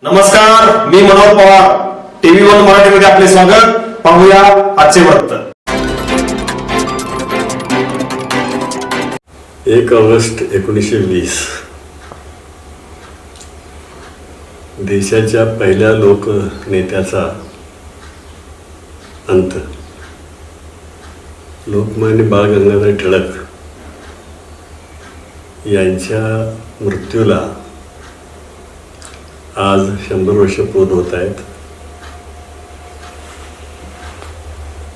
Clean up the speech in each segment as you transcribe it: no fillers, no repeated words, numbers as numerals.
नमस्कार, मी Manohar Pawar. TV one मराठीमध्ये आपले स्वागत. पाहूया आजचे वृत्त. 1 ऑगस्ट 1920 देशाच्या पहिल्या लोकनेत्याचा अंत. लोकमान्य बाळ गंगाधर टिळक यांच्या मृत्यूला आज 100 वर्ष पूर्ण होत आहेत.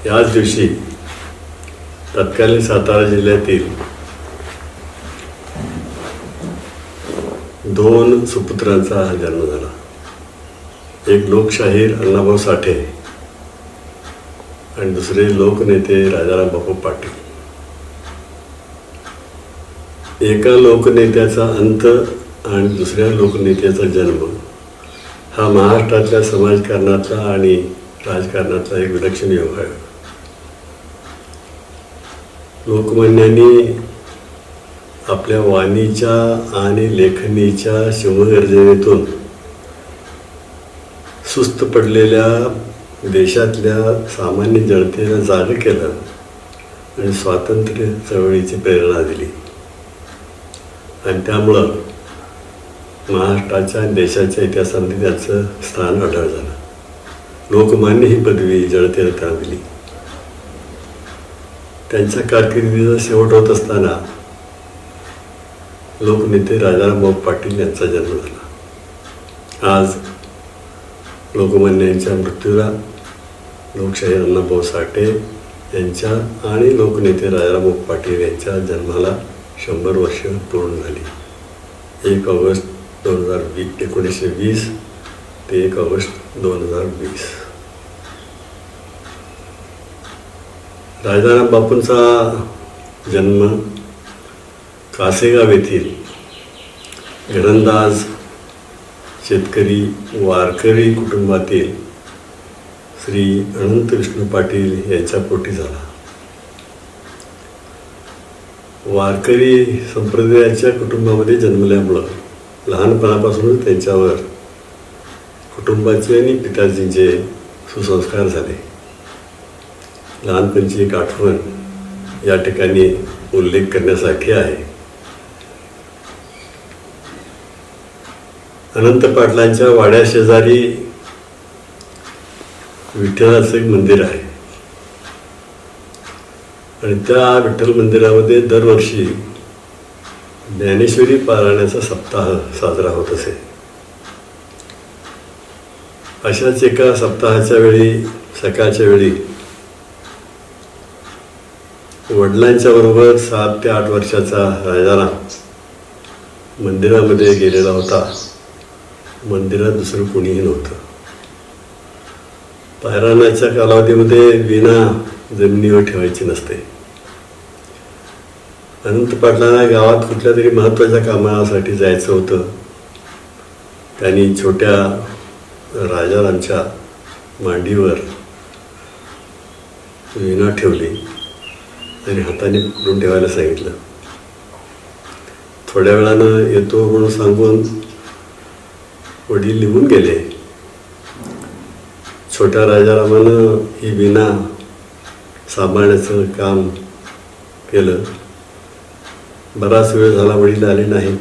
याच दिवशी तत्कालीन सातारा जिल्ह्यातील 2 सुपुत्रांचा जन्म झाला. एक लोकशाहीर अण्णाभाऊ साठे आणि दुसरे लोकनेते राजाराम बापू पाटील. एका लोकनेत्याचा अंत आणि दुसऱ्या लोकनेत्याचा जन्म हा महाराष्ट्रातल्या समाजकारणातला आणि राजकारणातला एक विलक्षण योग आहे. लोकमान्यांनी आपल्या वाणीच्या आणि लेखणीच्या शिवगर्जनेतून सुस्त पडलेल्या देशातल्या सामान्य जनतेला जागं केलं आणि स्वातंत्र्य चळवळीची प्रेरणा दिली. आणि त्यामुळं महाराष्ट्राच्या देशाच्या इतिहासामध्ये त्याचं स्थान अढळ झालं. लोकमान्य ही पदवी जनतेला त्यांना दिली. त्यांच्या कारकिर्दीचा शेवट होत असताना लोकनेते राजाराम पाटील यांचा जन्म झाला. आज लोकमान्यांच्या मृत्यूला लोकशाहीर अण्णाभाऊ साठे यांच्या आणि लोकनेते राजाराम पाटील यांच्या जन्माला 100 वर्ष पूर्ण झाली. 1 ऑगस्ट 1920 ते 1 ऑगस्ट 2020. राजाराम बापूंचा जन्म कासेगाव येथील घरंदाज शेतकरी वारकरी कुटुंबातील श्री अनंत विष्णू पाटील यांच्या पोटी झाला. वारकरी संप्रदायाच्या कुटुंबामध्ये जन्मल्यामुळं लहानपणापासूनच त्यांच्यावर कुटुंबाचे आणि पिताजींचे सुसंस्कार झाले. लहानपणीची एक आठवण या ठिकाणी उल्लेख करण्यासाठी आहे. अनंत पाटलांच्या वाड्या शेजारी विठ्ठलाचं एक मंदिर आहे आणि त्या विठ्ठल मंदिरामध्ये दरवर्षी ज्ञानेश्वरी पारायणाचा सप्ताह साजरा होत असे. अशाच एका सप्ताहाच्या वेळी सकाळच्या वेळी वडिलांच्या बरोबर 7 ते 8 वर्षाचा राजाराम मंदिरामध्ये गेलेला होता. मंदिरात दुसरं कोणीही नव्हतं. पारायणाच्या कालावधीमध्ये वीणा जमिनीवर ठेवायची नसते. अनंत पाटलांना गावात कुठल्या तरी महत्त्वाच्या कामासाठी जायचं होतं. त्यांनी छोट्या राजारामच्या मांडीवर वीणा ठेवली आणि हाताने पकडून ठेवायला सांगितलं. थोड्या वेळानं येतो म्हणून सांगून वडील निघून गेले. छोट्या राजारामानं ही वीणा सांभाळण्याचं काम केलं. बराच वेळ झाला वडील आले नाहीत.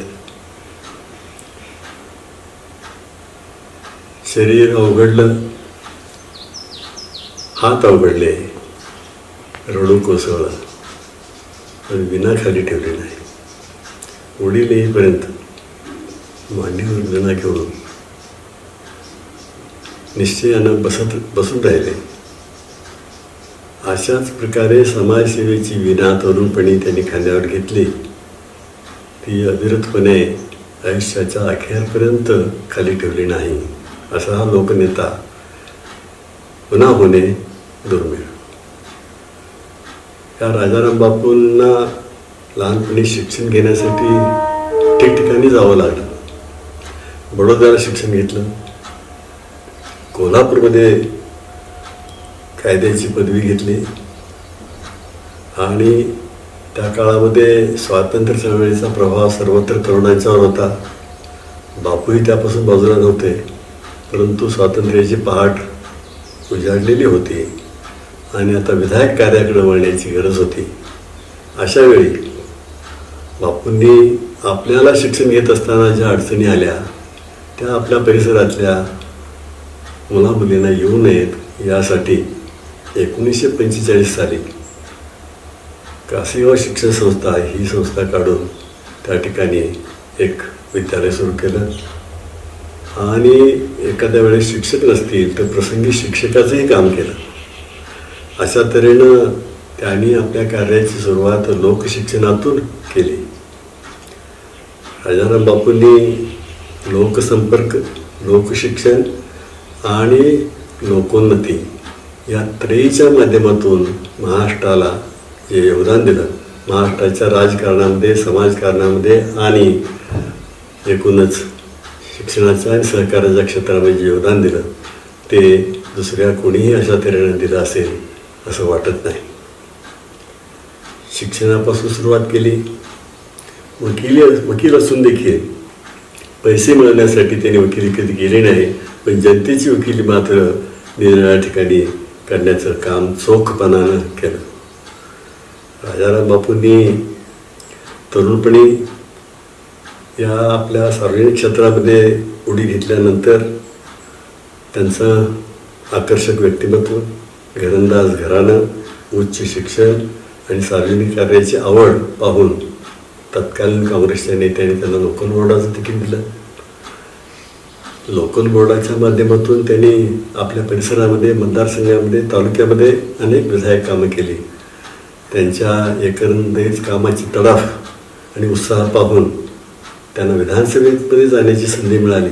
शरीर अवघडलं, हात अवघडले, रडू कोसळलं, पण वीणा खाली ठेवली नाही. वडील येईपर्यंत मांडीवर वीणा घेऊन निश्चयानं बसून राहिले. अशाच प्रकारे समाजसेवेची वीणा तरुणपणी त्यांनी खांद्यावर घेतली. ती अविरतपणे आयुष्याच्या अखेरपर्यंत खाली ठेवली नाही. असा हा लोकनेता पुन्हा होणे दुर्मिळ. या राजाराम बापूंना लहानपणी शिक्षण घेण्यासाठी ठिकठिकाणी जावं लागलं. बडोद्याला शिक्षण घेतलं. कोल्हापूरमध्ये कायद्याची पदवी घेतली आणि त्या काळामध्ये स्वातंत्र्य चळवळीचा प्रभाव सर्वत्र तरुणांच्यावर होता. बापूही त्यापासून बाजूला नव्हते. परंतु स्वातंत्र्याची पहाट उजाडलेली होती आणि आता विधायक कार्याकडे वळण्याची गरज होती. अशा वेळी बापूंनी आपल्याला शिक्षण घेत असताना ज्या अडचणी आल्या त्या आपल्या परिसरातल्या मुलामुलींना येऊ नयेत यासाठी 1945 साली कासेगाव शिक्षण संस्था ही संस्था काढून त्या ठिकाणी एक विद्यालय सुरू केलं आणि एखाद्या वेळेस शिक्षक नसतील तर प्रसंगी शिक्षकाचंही काम केलं. अशा तऱ्हेनं त्यांनी आपल्या कार्याची सुरुवात लोकशिक्षणातून केली. राजाराम बापूंनी लोकसंपर्क, लोकशिक्षण आणि लोकोन्नती या त्रयीच्या माध्यमातून महाराष्ट्राला जे योगदान दिलं, महाराष्ट्राच्या राजकारणामध्ये, समाजकारणामध्ये आणि एकूणच शिक्षणाच्या आणि सहकार्याच्या क्षेत्रामध्ये जे योगदान दिलं ते दुसऱ्या कोणीही अशा तऱ्हेने दिलं असेल असं वाटत नाही. शिक्षणापासून सुरुवात केली. वकील असून देखील पैसे मिळवण्यासाठी त्यांनी वकिली कधी केली नाही, पण जनतेची वकिली मात्र निरनिराळ्या ठिकाणी करण्याचं काम चोखपणानं केलं. राजाराम बापूंनी तरुणपणी या आपल्या सार्वजनिक क्षेत्रामध्ये उडी घेतल्यानंतर त्यांचं आकर्षक व्यक्तिमत्व, घरंदाज घराणं, उच्च शिक्षण आणि सार्वजनिक कार्याची आवड पाहून तत्कालीन काँग्रेसच्या नेत्यांनी त्यांना लोकल बोर्डाचं तिकीट दिलं. लोकल बोर्डाच्या माध्यमातून त्यांनी आपल्या परिसरामध्ये, मतदारसंघामध्ये, तालुक्यामध्ये अनेक विधायक कामं केली. त्यांच्या एकंदरीत कामाची तडाफ आणि उत्साह पाहून त्यांना विधानसभेमध्ये जाण्याची संधी मिळाली.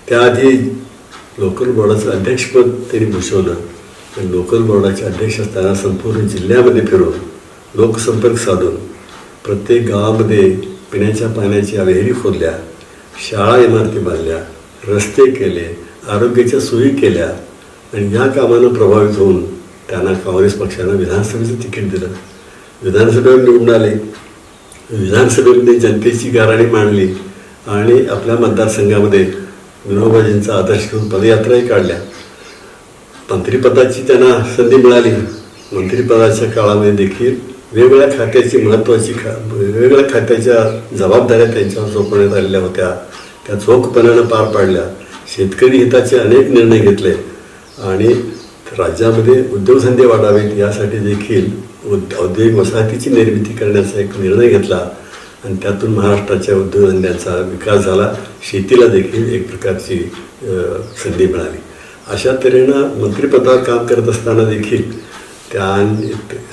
त्याआधी लोकल बोर्डाचं अध्यक्षपद त्यांनी भूषवलं आणि लोकल बोर्डाचे अध्यक्ष असताना संपूर्ण जिल्ह्यामध्ये फिरून लोकसंपर्क साधून प्रत्येक गावामध्ये पिण्याच्या पाण्याच्या विहिरी खोदल्या, शाळा इमारती बांधल्या, रस्ते केले, आरोग्याच्या सोयी केल्या आणि या कामानं प्रभावित होऊन त्यांना काँग्रेस पक्षानं विधानसभेचं तिकीट दिलं. विधानसभेवर निवडून आले. विधानसभेमध्ये जनतेची गाऱ्हाणी मांडली आणि आपल्या मतदारसंघामध्ये विनोबाजींचा आदर्श घेऊन पदयात्राही काढल्या. मंत्रिपदाची त्यांना संधी मिळाली. मंत्रिपदाच्या काळामध्ये देखील वेगवेगळ्या खात्याच्या जबाबदाऱ्या त्यांच्यावर सोपवण्यात आलेल्या होत्या. त्या चोखपणानं पार पाडल्या. शेतकरी हिताचे अनेक निर्णय घेतले आणि राज्यामध्ये उद्योगधंदे वाढावेत यासाठी देखील औद्योगिक वसाहतीची निर्मिती करण्याचा एक निर्णय घेतला आणि त्यातून महाराष्ट्राच्या उद्योगधंद्यांचा विकास झाला. शेतीला देखील एक प्रकारची संधी मिळाली. अशा तऱ्हेनं मंत्रिपदावर काम करत असताना देखील त्या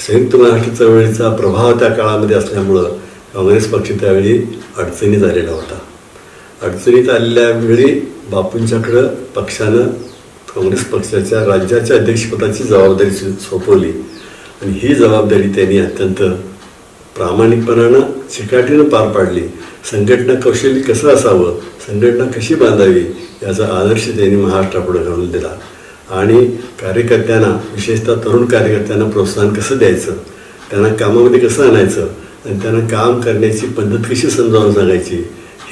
संयुक्त महाराष्ट्र चळवळीचा प्रभाव त्या काळामध्ये असल्यामुळं काँग्रेस पक्ष त्यावेळी अडचणीत आलेला होता. अडचणीत आलेल्या वेळी बापूंच्याकडं पक्षानं काँग्रेस पक्षाच्या राज्याच्या अध्यक्षपदाची जबाबदारी सोपवली आणि ही जबाबदारी त्यांनी अत्यंत प्रामाणिकपणानं चिकाटीनं पार पाडली. संघटना कौशल्य कसं असावं, संघटना कशी बांधावी याचा आदर्श त्यांनी महाराष्ट्रापुढे घालून दिला आणि कार्यकर्त्यांना, विशेषतः तरुण कार्यकर्त्यांना प्रोत्साहन कसं द्यायचं, त्यांना कामामध्ये कसं आणायचं आणि त्यांना काम करण्याची पद्धत कशी समजावून सांगायची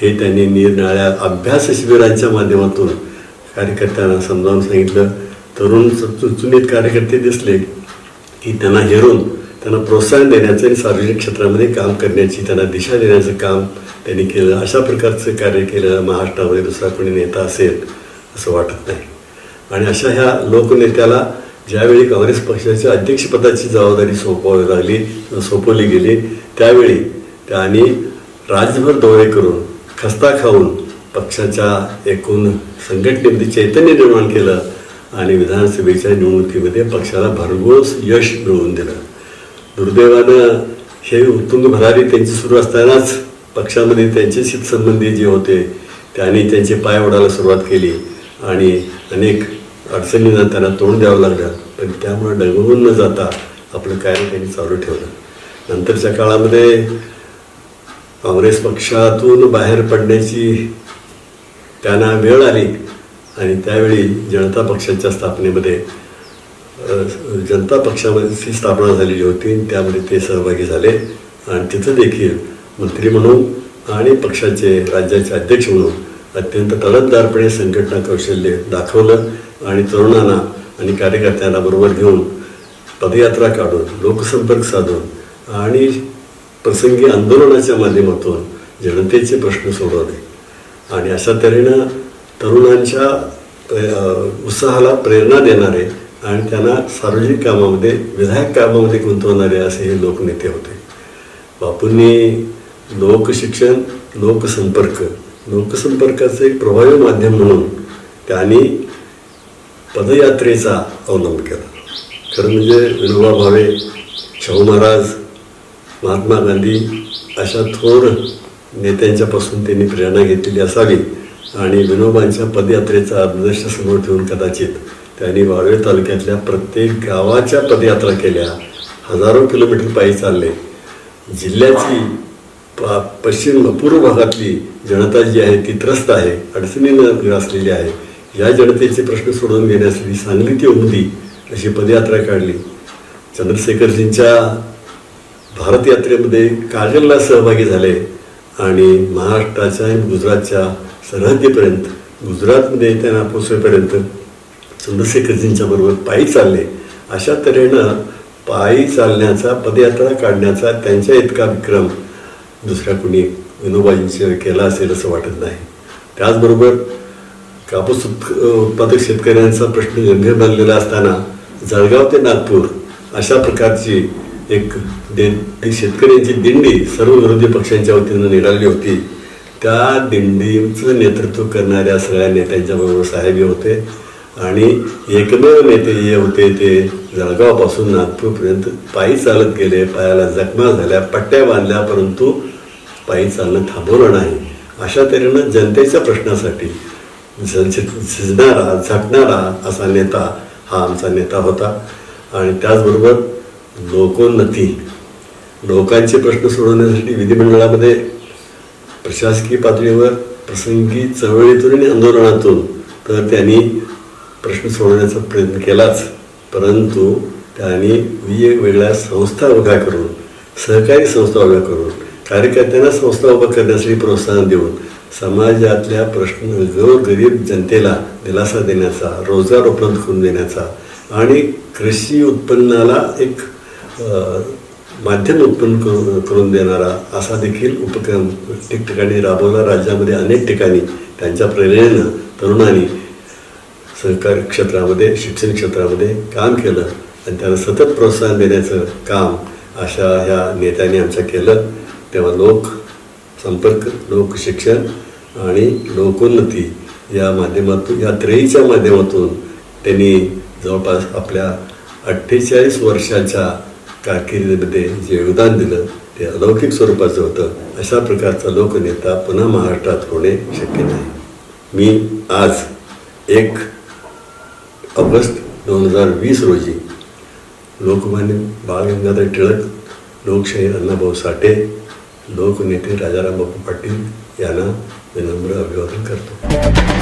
हे त्यांनी निरनिराळ्या अभ्यास शिबिरांच्या माध्यमातून कार्यकर्त्यांना समजावून सांगितलं. तरुण चुणचुणीत कार्यकर्ते दिसले की त्यांना हेरून त्यांना प्रोत्साहन देण्याचं आणि सार्वजनिक क्षेत्रामध्ये काम करण्याची त्यांना दिशा देण्याचं काम त्यांनी केलं. अशा प्रकारचं कार्य केलं महाराष्ट्रामध्ये दुसरा कोणी नेता असेल असं वाटत नाही. आणि अशा ह्या लोकनेत्याला ज्यावेळी काँग्रेस पक्षाच्या अध्यक्षपदाची जबाबदारी सोपवली गेली त्यावेळी त्यांनी राज्यभर दौरे करून खस्ता खाऊन पक्षाच्या एकूण संघटनेमध्ये चैतन्य निर्माण केलं आणि विधानसभेच्या निवडणुकीमध्ये पक्षाला भरघोस यश मिळवून दिलं. दुर्दैवानं हे उत्तुंग भरारी त्यांची सुरू असतानाच पक्षामध्ये त्यांचे हितसंबंधी जे होते त्यांनी त्यांचे पाय ओढायला सुरुवात केली आणि अनेक अडचणींना त्यांना तोंड द्यावं लागलं. पण त्यामुळे डगमगून न जाता आपलं कार्य त्यांनी चालू ठेवलं. नंतरच्या काळामध्ये काँग्रेस पक्षातून बाहेर पडण्याची त्यांना वेळ आली आणि त्यावेळी जनता पक्षाच्या स्थापनेमध्ये जनता पक्षाची स्थापना झालेली होती. त्यामध्ये ते सहभागी झाले आणि तिथं देखील मंत्री म्हणून आणि पक्षाचे राज्याचे अध्यक्ष म्हणून अत्यंत तडफदारपणे संघटना कौशल्य दाखवलं आणि तरुणांना आणि कार्यकर्त्यांना बरोबर घेऊन पदयात्रा काढून लोकसंपर्क साधून आणि प्रसंगी आंदोलनाच्या माध्यमातून जनतेचे प्रश्न सोडवले आणि अशा तऱ्हेनं तरुणांच्या उत्साहाला प्रेरणा देणारे आणि त्यांना सार्वजनिक कामामध्ये विधायक कामामध्ये गुंतवणारे असे हे लोकनेते होते. बापूंनी लोकशिक्षण लोकसंपर्काचं एक प्रभावी माध्यम म्हणून त्यांनी पदयात्रेचा अवलंब केला. खरं म्हणजे विनोबा भावे, शाहू महाराज, महात्मा गांधी अशा थोर नेत्यांच्यापासून त्यांनी प्रेरणा घेतलेली असावी आणि विनोबांच्या पदयात्रेचा आदर्श समोर ठेवून कदाचित त्यांनी वाळवे तालुक्यातल्या प्रत्येक गावाच्या पदयात्रा केल्या. हजारो किलोमीटर पायी चालले. जिल्ह्याची पूर्व भागातली जनता जी आहे ती त्रस्त आहे, अडचणीनं ग्रासलेली आहे. या जनतेचे प्रश्न सोडवून घेण्यासाठी सांगली ते उमदी अशी पदयात्रा काढली. चंद्रशेखरजींच्या भारत यात्रेमध्ये काजलला सहभागी झाले आणि महाराष्ट्राच्या आणि गुजरातच्या सरहद्दीपर्यंत गुजरातमध्ये त्यांना पोचवेपर्यंत चंद्रशेखरजींच्या बरोबर पायी चालले. अशा तऱ्हेनं पायी चालण्याचा पदयात्रा काढण्याचा त्यांच्या इतका विक्रम दुसऱ्या कुणी विनोबाजींच्या केला असेल असं वाटत नाही. त्याचबरोबर कापूस उत्पादक शेतकऱ्यांचा प्रश्न गंभीर बनलेला असताना जळगाव ते नागपूर अशा प्रकारची एक शेतकऱ्यांची दिंडी सर्व विरोधी पक्षांच्या वतीनं निघाली होती. त्या दिंडीचं नेतृत्व करणाऱ्या सगळ्या नेत्यांच्याबरोबर साहेब होते आणि एकमेव नेते जे होते ते जळगावपासून नागपूरपर्यंत पायी चालत गेले. पायाला जखमा झाल्या, पट्ट्या बांधल्या, परंतु पायी चालणं थांबवलं नाही. अशा तऱ्हेनं जनतेच्या प्रश्नासाठी झिजणारा झटणारा असा नेता हा आमचा नेता होता. आणि त्याचबरोबर लोकोन्नती, लोकांचे प्रश्न सोडवण्यासाठी विधिमंडळामध्ये प्रशासकीय पातळीवर प्रसंगी चळवळीतून आणि आंदोलनातून तर त्यांनी प्रश्न सोडवण्याचा प्रयत्न केलाच, परंतु त्यांनी वेगवेगळ्या संस्था उभ्या करून, सहकारी संस्था उभ्या करून, कार्यकर्त्यांना संस्था उभ्या करण्यासाठी प्रोत्साहन देऊन समाजातल्या प्रश्न गरीब जनतेला दिलासा देण्याचा, रोजगार उपलब्ध करून देण्याचा आणि कृषी उत्पन्नाला एक माध्यम उत्पन्न करून देणारा असा देखील उपक्रम ठिकठिकाणी राबवला. राज्यामध्ये अनेक ठिकाणी त्यांच्या प्रेरणेनं तरुणांनी सहकारी क्षेत्रामध्ये, शिक्षण क्षेत्रामध्ये काम केलं आणि त्यांना सतत प्रोत्साहन देण्याचं काम अशा ह्या नेत्यांनी आमच्या केलं. तेव्हा लोकसंपर्क, लोकशिक्षण आणि लोकोन्नती या माध्यमातून, या त्रयीच्या माध्यमातून त्यांनी जवळपास आपल्या 48 वर्षाच्या कारकिर्दीमध्ये जे योगदान दिलं ते अलौकिक स्वरूपाचं होतं. अशा प्रकारचा लोकनेता पुन्हा महाराष्ट्रात होणे शक्य नाही. मी आज 1 ऑगस्ट 2020 रोजी लोकमान्य बाळ गंगाधर टिळक, लोकशाहीर अण्णाभाऊ साठे, लोकनेते राजाराम बापू पाटील यांना विनम्र अभिवादन करतो.